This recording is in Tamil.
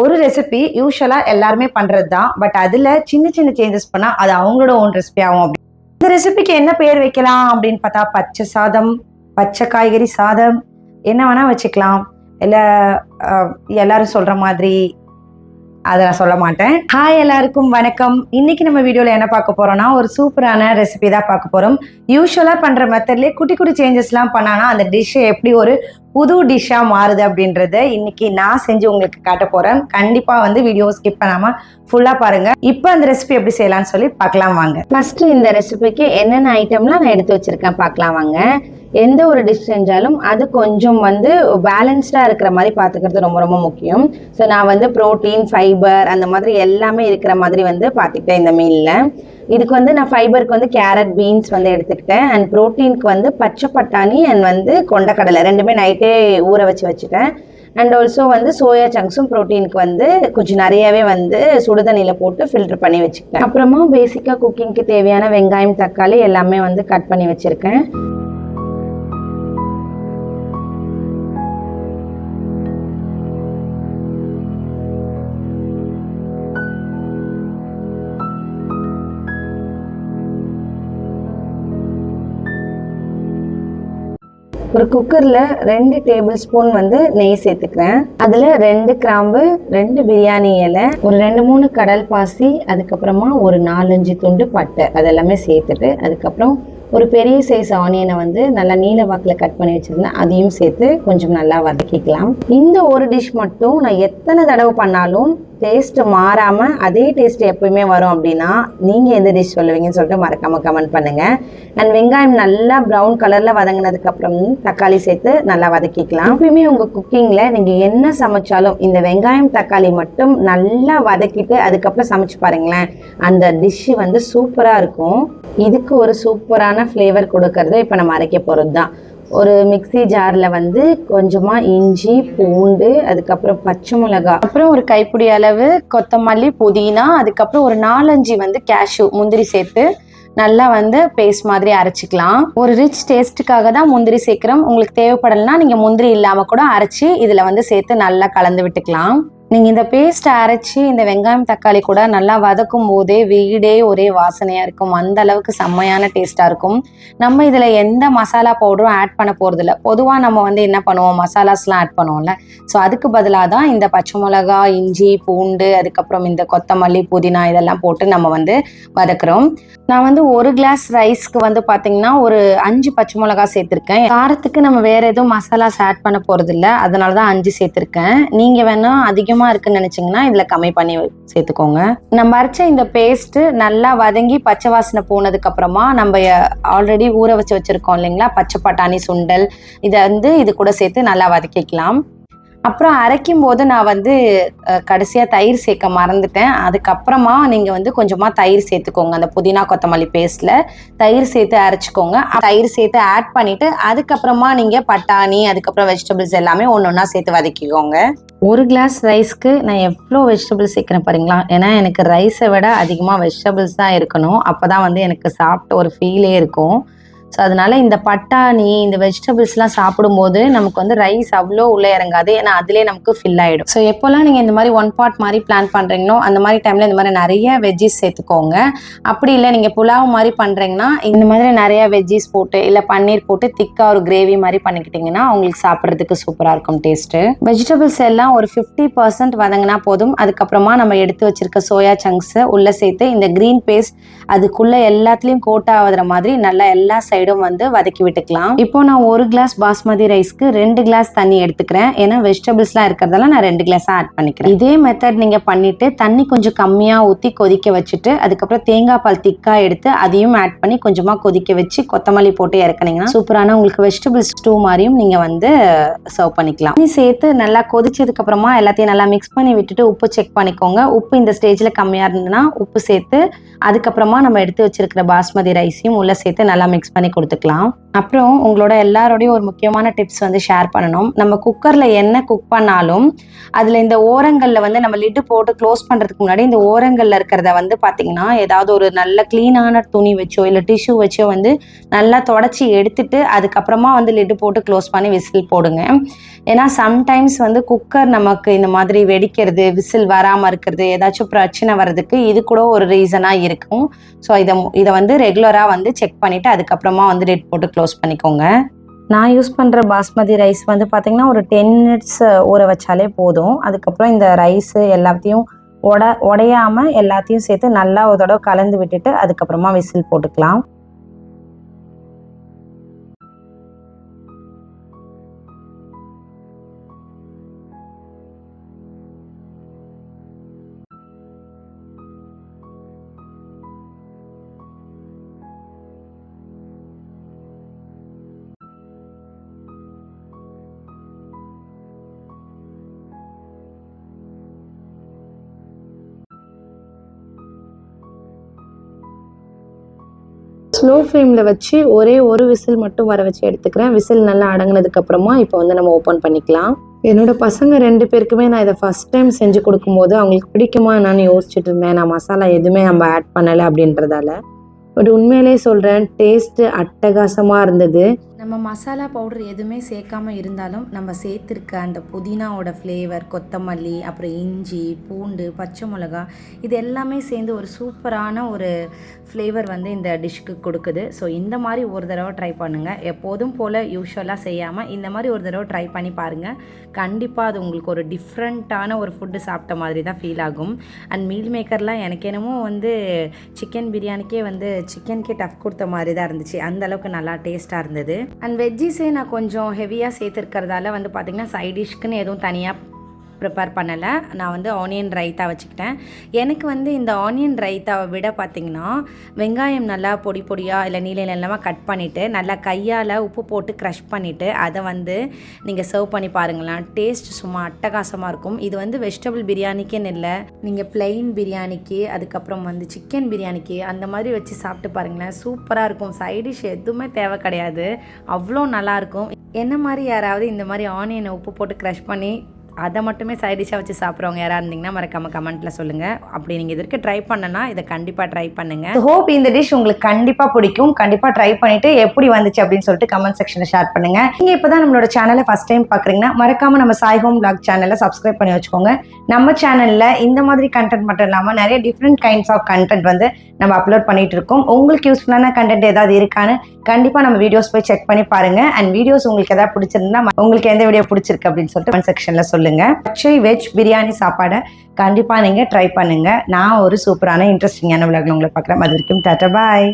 ஒரு ரெசிபி யூஸ்வலா எல்லாருமே பண்றது தான். பட் அதுல சின்ன சின்ன சேஞ்சஸ் பண்ணா அது அவங்களோட ஓன் ரெசிபி ஆகும். இந்த ரெசிபிக்கு என்ன பேர் வைக்கலாம் அப்படின்னு பார்த்தா பச்சை சாதம், பச்சை காய்கறி சாதம், என்ன வேணா வச்சுக்கலாம். இல்ல எல்லாரும் சொல்ற மாதிரி அதை நான் சொல்ல மாட்டேன். ஹாய், எல்லாருக்கும் வணக்கம். இன்னைக்கு நம்ம வீடியோவில் என்ன பார்க்க போறோம்னா ஒரு சூப்பரான ரெசிபி தான் பார்க்க போறோம். யூஸ்வலா பண்ற மெத்தட்லேயே குட்டி குட்டி சேஞ்சஸ்லாம் பண்ணானா அந்த டிஷ் எப்படி ஒரு புது டிஷ்ஷா மாறுது அப்படின்றத இன்னைக்கு நான் செஞ்சு உங்களுக்கு காட்ட போறேன். கண்டிப்பா வீடியோ ஸ்கிப் பண்ணாம ஃபுல்லா பாருங்க. இப்போ அந்த ரெசிபி எப்படி செய்யலாம்னு சொல்லி பார்க்கலாம் வாங்க. ஃபர்ஸ்ட் இந்த ரெசிபிக்கு என்னென்ன ஐட்டம்லாம் நான் எடுத்து வச்சிருக்கேன் பார்க்கலாம் வாங்க. எந்த ஒரு டிஷ் செஞ்சாலும் அது கொஞ்சம் பேலன்ஸ்டாக இருக்கிற மாதிரி பார்த்துக்கிறது ரொம்ப ரொம்ப முக்கியம். ஸோ நான் ப்ரோட்டீன், ஃபைபர் அந்த மாதிரி எல்லாமே இருக்கிற மாதிரி பார்த்துக்கிட்டேன் இந்த மீலில். இதுக்கு நான் ஃபைபருக்கு கேரட், பீன்ஸ் எடுத்துக்கிட்டேன். அண்ட் ப்ரோட்டீனுக்கு பச்சை பட்டாணி அண்ட் கொண்டக்கடலை ரெண்டுமே நைட்டே ஊற வச்சுட்டேன். அண்ட் ஆல்சோ சோயா சங்க்ஸும் ப்ரோட்டீனுக்கு கொஞ்சம் நிறையவே சுடுதண்ணியில் போட்டு ஃபில்டர் பண்ணி வச்சுக்கிட்டேன். அப்புறமா பேசிக்காக குக்கிங்க்கு தேவையான வெங்காயம், தக்காளி எல்லாமே கட் பண்ணி வச்சுருக்கேன். ஒரு குக்கரில் 2 டேபிள் ஸ்பூன் நெய் சேர்த்துக்கிறேன். அதில் 2 கிராம்பு, 2 பிரியாணி இலை, ஒரு 2-3 கடல் பாசி, அதுக்கப்புறமா ஒரு 4-5 துண்டு பட்டை அதெல்லாமே சேர்த்துட்டு, அதுக்கப்புறம் ஒரு பெரிய சைஸ் ஆனியனை நல்லா நீல வாக்கில் கட் பண்ணி வச்சுருந்தேன். அதையும் சேர்த்து கொஞ்சம் நல்லா வதக்கிக்கலாம். இந்த ஒரு டிஷ் மட்டும் நான் எத்தனை தடவை பண்ணாலும் டேஸ்ட் மாறாமல் அதே டேஸ்ட் எப்பயுமே வரும் அப்படின்னா நீங்கள் எந்த டிஷ் சொல்லுவீங்கன்னு சொல்லிட்டு மறக்காமல் கமெண்ட் பண்ணுங்கள். அண்ட் வெங்காயம் நல்லா ப்ரௌன் கலரில் வதங்கினதுக்கப்புறம் தக்காளி சேர்த்து நல்லா வதக்கிக்கலாம். எப்பயுமே உங்கள் குக்கிங்கில் நீங்கள் என்ன சமைச்சாலும் இந்த வெங்காயம், தக்காளி மட்டும் நல்லா வதக்கிட்டு அதுக்கப்புறம் சமைச்சு பாருங்களேன், அந்த டிஷ்ஷு சூப்பராக இருக்கும். இதுக்கு ஒரு சூப்பரான ஃப்ளேவர் கொடுக்கறது இப்போ நம்ம அரைக்க போகிறது தான். ஒரு மிக்சி ஜாரில் கொஞ்சமாக இஞ்சி, பூண்டு, அதுக்கப்புறம் பச்சை மிளகாய், அப்புறம் ஒரு கைப்பிடி அளவு கொத்தமல்லி, புதினா, அதுக்கப்புறம் ஒரு 4-5 கேஷ்யூ முந்திரி சேர்த்து நல்லா பேஸ்ட் மாதிரி அரைச்சிக்கலாம். ஒரு ரிச் டேஸ்ட்டுக்காக தான் முந்திரி சேர்க்குறோம். உங்களுக்கு தேவைப்படலைன்னா நீங்கள் முந்திரி இல்லாமல் கூட அரைச்சி இதில் சேர்த்து நல்லா கலந்து விட்டுக்கலாம். நீங்கள் இந்த பேஸ்ட்டை அரைச்சி இந்த வெங்காயம், தக்காளி கூட நல்லா வதக்கும் போதே வீடே ஒரே வாசனையாக இருக்கும். அந்த அளவுக்கு செம்மையான டேஸ்ட்டாக இருக்கும். நம்ம இதில் எந்த மசாலா பவுடரும் ஆட் பண்ண போகிறதில்ல. பொதுவாக நம்ம என்ன பண்ணுவோம், மசாலாஸ்லாம் ஆட் பண்ணுவோம்ல. ஸோ அதுக்கு பதிலாக தான் இந்த பச்சை மிளகா, இஞ்சி, பூண்டு, அதுக்கப்புறம் இந்த கொத்தமல்லி, புதினா இதெல்லாம் போட்டு நம்ம வதக்குறோம். நான் ஒரு கிளாஸ் ரைஸ்க்கு பார்த்தீங்கன்னா ஒரு 5 பச்சை மிளகா சேர்த்துருக்கேன். காரத்துக்கு நம்ம வேறு எதுவும் மசாலாஸ் ஆட் பண்ண போகிறதில்ல, அதனால தான் 5 சேர்த்துருக்கேன். நீங்கள் வேணால் அதிகமாக இருக்குன்னு நினைச்சீங்கன்னா இதுல கம்மி பண்ணி சேர்த்துக்கோங்க. நம்ம அரைச்ச இந்த பேஸ்ட் நல்லா வதங்கி பச்சை வாசனை போனதுக்கு அப்புறமா நம்ம ஆல்ரெடி ஊற வச்சிருக்கோம் இல்லைங்களா, பச்சை பட்டாணி, சுண்டல், இதை இது கூட சேர்த்து நல்லா வதக்கிக்கலாம். அப்புறம் அரைக்கும் போது நான் கடைசியாக தயிர் சேர்க்க மறந்துட்டேன். அதுக்கப்புறமா நீங்கள் கொஞ்சமாக தயிர் சேர்த்துக்கோங்க. அந்த புதினா கொத்தமல்லி பேஸ்ட்டில் தயிர் சேர்த்து அரைச்சிக்கோங்க. தயிர் சேர்த்து ஆட் பண்ணிவிட்டு அதுக்கப்புறமா நீங்கள் பட்டாணி, அதுக்கப்புறம் வெஜிடபிள்ஸ் எல்லாமே ஒன்று ஒன்றா சேர்த்து வதக்கிக்கோங்க. ஒரு கிளாஸ் ரைஸ்க்கு நான் எவ்வளோ வெஜிடபிள்ஸ் சேர்க்குறேன் பாருங்களா. ஏன்னா எனக்கு ரைஸை விட அதிகமாக வெஜிடபிள்ஸ் தான் இருக்கணும். அப்போ தான் எனக்கு சாப்பிட்ட ஒரு ஃபீலே இருக்கும். ஸோ அதனால இந்த பட்டாணி, இந்த வெஜிடபிள்ஸ்லாம் சாப்பிடும்போது நமக்கு ரைஸ் அவ்வளோ உள்ளே இறங்காது. ஏன்னா அதிலே நமக்கு ஃபில் ஆகிடும். ஸோ எப்போல்லாம் நீங்கள் இந்த மாதிரி 1 பார்ட் மாதிரி பிளான் பண்ணுறீங்களோ அந்த மாதிரி டைமில் இந்த மாதிரி நிறைய வெஜ்ஜிஸ் சேர்த்துக்கோங்க. அப்படி இல்லை நீங்கள் புலாவ் மாதிரி பண்ணுறீங்கன்னா இந்த மாதிரி நிறைய வெஜ்ஜிஸ் போட்டு இல்லை பன்னீர் போட்டு திக்காக ஒரு கிரேவி மாதிரி பண்ணிக்கிட்டிங்கன்னா உங்களுக்கு சாப்பிட்றதுக்கு சூப்பராக இருக்கும் டேஸ்ட்டு. வெஜிடபிள்ஸ் எல்லாம் ஒரு 50% வதங்கினா போதும். அதுக்கப்புறமா நம்ம எடுத்து வச்சிருக்க சோயா சங்க்ஸை உள்ளே சேர்த்து இந்த க்ரீன் பேஸ்ட் அதுக்குள்ளே எல்லாத்துலேயும் கோட் ஆகுற மாதிரி நல்லா எல்லா சைடும் வதக்கி விட்டுக்கலாம். இப்போ நான் 1 கிளாஸ் பாஸ்மதி ரைஸ்க்கு 2 கிளாஸ் தண்ணி எடுத்துக்கிறேன். ஏன்னா வெஜிடபிள்ஸ்லாம் இருக்கிறதால நான் 2 கிளாஸ் ஆட் பண்ணிக்கிறேன். இதே மெத்தட் நீங்க பண்ணிட்டு தண்ணி கொஞ்சம் கம்மியா ஊற்றி கொதிக்க வச்சுட்டு அதுக்கப்புறம் தேங்காய் பால் திக்கா எடுத்து அதையும் ஆட் பண்ணி கொஞ்சமா கொதிக்க வச்சு கொத்தமல்லி போட்டு இறக்குனீங்கன்னா சூப்பரான உங்களுக்கு வெஜிடபிள்ஸ் ஸ்டூ மாதிரியும் நீங்க சர்வ் பண்ணிக்கலாம். தண்ணி சேர்த்து நல்லா கொதிச்சதுக்கு அப்புறமா எல்லாத்தையும் நல்லா மிக்ஸ் பண்ணி விட்டுட்டு உப்பு செக் பண்ணிக்கோங்க. உப்பு இந்த ஸ்டேஜ்ல கம்மியா இருந்ததுன்னா உப்பு சேர்த்து அதுக்கப்புறமா நம்ம எடுத்து வச்சிருக்கிற பாஸ்மதி ரைஸையும் உள்ள சேர்த்து நல்லா மிக்ஸ் பண்ணி கொடுத்துக்கலாம். அப்புறம் உங்களோட எல்லாரோடையும் ஒரு முக்கியமான டிப்ஸ் வந்து ஷேர் பண்ணணும். நம்ம குக்கரில் என்ன குக் பண்ணாலும் அதில் இந்த ஓரங்களில் வந்து நம்ம லிட்டு போட்டு க்ளோஸ் பண்ணுறதுக்கு முன்னாடி இந்த ஓரங்களில் இருக்கிறத வந்து பார்த்திங்கன்னா ஏதாவது ஒரு நல்ல க்ளீனான துணி வச்சோ இல்லை டிஷ்யூ வச்சோ வந்து நல்லா தொடச்சி எடுத்துட்டு அதுக்கப்புறமா வந்து லிட்டு போட்டு க்ளோஸ் பண்ணி விசில் போடுங்க. ஏன்னா சம்டைம்ஸ் வந்து குக்கர் நமக்கு இந்த மாதிரி வெடிக்கிறது, விசில் வராமல் இருக்கிறது, ஏதாச்சும் பிரச்சனை வர்றதுக்கு இது கூட ஒரு ரீசனாக இருக்கும். ஸோ இதை வந்து ரெகுலராக வந்து செக் பண்ணிவிட்டு அதுக்கப்புறமா வந்து லிட் போட்டு க்ளோஸ் பண்ணிக்கோங்க. நான் யூஸ் பண்ணுற பாஸ்மதி ரைஸ் வந்து பார்த்திங்கன்னா ஒரு 10 மினிட்ஸ் ஊற வச்சாலே போதும். அதுக்கப்புறம் இந்த ரைஸு எல்லாத்தையும் உடையாமல் எல்லாத்தையும் சேர்த்து நல்லா ஒரு தடவை கலந்து விட்டுட்டு அதுக்கப்புறமா விசில் போட்டுக்கலாம். ஸ்லோ ஃப்ளேமில் வச்சு ஒரே ஒரு விசில் மட்டும் வர வச்சு எடுத்துக்கிறேன். விசில் நல்லா அடங்கினதுக்கப்புறமா இப்போ வந்து நம்ம ஓப்பன் பண்ணிக்கலாம். என்னோடய பசங்க 2 பேருக்குமே நான் இதை ஃபஸ்ட் டைம் செஞ்சு கொடுக்கும்போது அவங்களுக்கு பிடிக்குமா என்னான்னு யோசிச்சுட்டு இருந்தேன். நான் மசாலா எதுவுமே நம்ம ஆட் பண்ணலை அப்படின்றதால. பட் உண்மையிலே சொல்கிறேன், டேஸ்ட்டு அட்டகாசமாக இருந்தது. நம்ம மசாலா பவுடர் எதுவுமே சேர்க்காமல் இருந்தாலும் நம்ம சேர்த்துருக்க அந்த புதினாவோட ஃப்ளேவர், கொத்தமல்லி, அப்புறம் இஞ்சி, பூண்டு, பச்சை மிளகா இது எல்லாமே சேர்ந்து ஒரு சூப்பரான ஒரு ஃப்ளேவர் வந்து இந்த டிஷ்க்கு கொடுக்குது. ஸோ இந்த மாதிரி ஒரு தடவை ட்ரை பண்ணுங்கள். எப்போதும் போல் யூஸ்வலாக செய்யாமல் இந்த மாதிரி ஒரு தடவை ட்ரை பண்ணி பாருங்கள். கண்டிப்பாக அது உங்களுக்கு ஒரு டிஃப்ரெண்ட்டான ஒரு ஃபுட்டு சாப்பிட்ட மாதிரி தான் ஃபீல் ஆகும். அண்ட் மீல் மேக்கர்லாம் எனக்கு என்னமோ வந்து சிக்கன் பிரியாணிக்கே வந்து சிக்கனுக்கே டஃப் கொடுத்த மாதிரி தான் இருந்துச்சு. அந்தளவுக்கு நல்லா டேஸ்ட்டாக இருந்தது. அண்ட் வெஜ்ஜிஸே நான் கொஞ்சம் ஹெவியாக சேர்த்துருக்கிறதால வந்து பார்த்திங்கன்னா சைட் டிஷ்க்குன்னு எதுவும் தனியாக ப்ரிப்பேர் பண்ணலை. நான் வந்து ஆனியன் ரைத்தா வச்சுக்கிட்டேன். எனக்கு வந்து இந்த ஆனியன் ரைத்தாவை விட பார்த்திங்கன்னா வெங்காயம் நல்லா பொடி பொடியாக இல்லை நீள நீளமாக கட் பண்ணிவிட்டு நல்லா கையால் உப்பு போட்டு க்ரஷ் பண்ணிவிட்டு அதை வந்து நீங்கள் சர்வ் பண்ணி பாருங்களேன். டேஸ்ட் சும்மா அட்டகாசமாக இருக்கும். இது வந்து வெஜிடபிள் பிரியாணிக்குன்னு இல்லை, நீங்கள் பிளெயின் பிரியாணிக்கு அதுக்கப்புறம் வந்து சிக்கன் பிரியாணிக்கு அந்த மாதிரி வச்சு சாப்பிட்டு பாருங்களேன். சூப்பராக இருக்கும். சைட் டிஷ் எதுவுமே தேவை கிடையாது, அவ்வளோ நல்லாயிருக்கும். என்ன மாதிரி யாராவது இந்த மாதிரி ஆனியனை உப்பு போட்டு க்ரஷ் பண்ணி அதை மட்டுமே சைட் டிஷ்ஷாக வச்சு சாப்பிட்றவங்க யாராக இருந்தீங்கன்னா மறக்காம கமெண்ட்டில் சொல்லுங்கள். அப்படி நீங்கள் இதற்கு ட்ரை பண்ணனா இதை கண்டிப்பாக ட்ரை பண்ணுங்கள். ஹோப் இந்த டிஷ் உங்களுக்கு கண்டிப்பாக பிடிக்கும். கண்டிப்பாக ட்ரை பண்ணிவிட்டு எப்படி வந்துச்சு அப்படின்னு சொல்லிட்டு கமெண்ட் செக்ஷனில் ஷேர் பண்ணுங்கள். நீங்கள் இப்போ தான் நம்மளோட சேனலை ஃபஸ்ட் டைம் பார்க்குறீங்கன்னா மறக்காமல் நம்ம சாய் ஹோம் vlog சேனலை சப்ஸ்கிரைப் பண்ணி வச்சுக்கோங்க. நம்ம சேனலில் இந்த மாதிரி கண்டென்ட் மட்டும் இல்லாமல் நிறைய டிஃப்ரெண்ட் கைண்ட்ஸ் ஆஃப் கண்டென்ட் வந்து நம்ம அப்லோட் பண்ணிகிட்டு இருக்கோம். உங்களுக்கு யூஸ்ஃபுல்லான கண்டென்ட் ஏதாவது இருக்கான்னு கண்டிப்பாக நம்ம வீடியோஸ் போய் செக் பண்ணி பாருங்கள். அண்ட் வீடியோஸ் உங்களுக்கு எதாவது பிடிச்சிருந்தா உங்களுக்கு எந்த வீடியோ பிடிச்சிருக்கு அப்படின்னு சொல்லிட்டு கமெண்ட் செக்ஷனில் சொல்லுங்கள். பச்சை வெஜ் பிரியாணி சாப்பாடை கண்டிப்பாக நீங்கள் ட்ரை பண்ணுங்கள். நான் ஒரு சூப்பரான இன்ட்ரெஸ்டிங்கான விலாக்ல உங்களை பார்க்குறேன். அது வரைக்கும் டாடா பாய்.